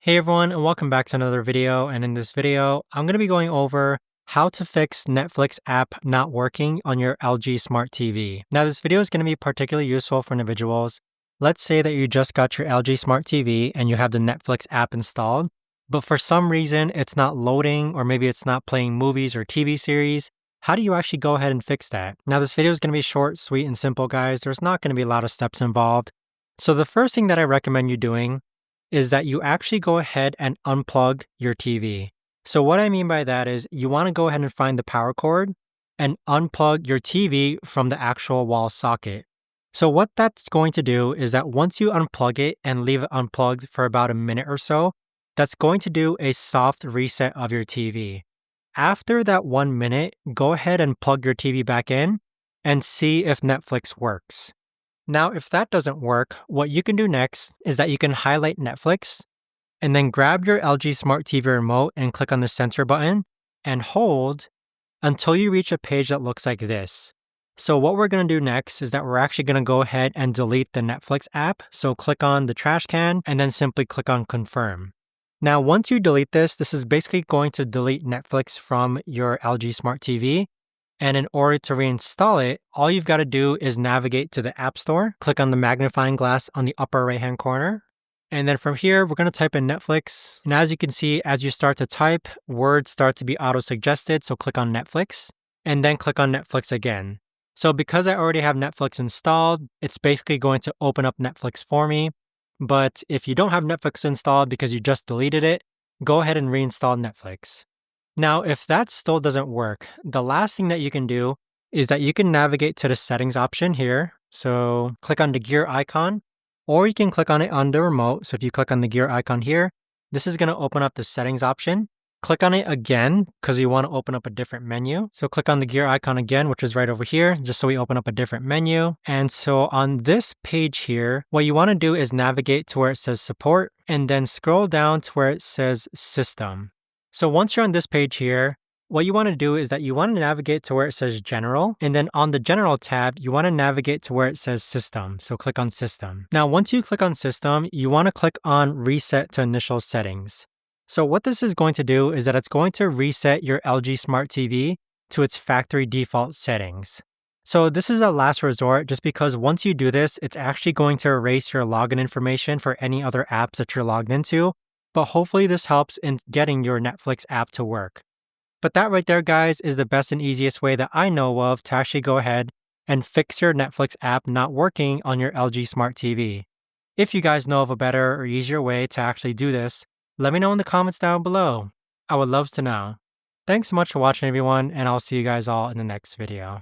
Hey everyone, and welcome back to another video. And in this video, I'm going to be going over how to fix Netflix app not working on your LG Smart TV. Now, this video is going to be particularly useful for individuals. Let's say that you just got your LG Smart TV and you have the Netflix app installed, but for some reason it's not loading, or maybe it's not playing movies or TV series. How do you actually go ahead and fix that? Now, this video is going to be short, sweet, and simple, guys. There's not going to be a lot of steps involved. So the first thing that I recommend you doing is that you actually go ahead and unplug your TV. So what I mean by that is you want to go ahead and find the power cord and unplug your TV from the actual wall socket. So what that's going to do is that once you unplug it and leave it unplugged for about a minute or so, that's going to do a soft reset of your TV. After that 1 minute, go ahead and plug your TV back in and see if Netflix works. Now, if that doesn't work, what you can do next is that you can highlight Netflix and then grab your LG Smart TV remote and click on the center button and hold until you reach a page that looks like this. So what we're going to do next is that we're actually going to go ahead and delete the Netflix app. So click on the trash can and then simply click on confirm. Now, once you delete this is basically going to delete Netflix from your LG Smart TV. And in order to reinstall it, all you've got to do is navigate to the App Store, click on the magnifying glass on the upper right-hand corner. And then from here, we're going to type in Netflix. And as you can see, as you start to type, words start to be auto-suggested. So click on Netflix and then click on Netflix again. So because I already have Netflix installed, it's basically going to open up Netflix for me. But if you don't have Netflix installed because you just deleted it, go ahead and reinstall Netflix. Now, if that still doesn't work, the last thing that you can do is that you can navigate to the settings option here. So click on the gear icon, or you can click on it on the remote. So if you click on the gear icon here, this is going to open up the settings option. Click on it again because we want to open up a different menu. So click on the gear icon again, which is right over here, just so we open up a different menu. And so on this page here, what you want to do is navigate to where it says support and then scroll down to where it says system. So once you're on this page here, what you want to do is that you want to navigate to where it says General, and then on the General tab, you want to navigate to where it says System. So click on System. Now, once you click on System, you want to click on Reset to Initial Settings. So what this is going to do is that it's going to reset your LG Smart TV to its factory default settings. So this is a last resort just because once you do this, it's actually going to erase your login information for any other apps that you're logged into. But hopefully this helps in getting your Netflix app to work. But that right there, guys, is the best and easiest way that I know of to actually go ahead and fix your Netflix app not working on your LG Smart TV. If you guys know of a better or easier way to actually do this, let me know in the comments down below. I would love to know. Thanks so much for watching, everyone, and I'll see you guys all in the next video.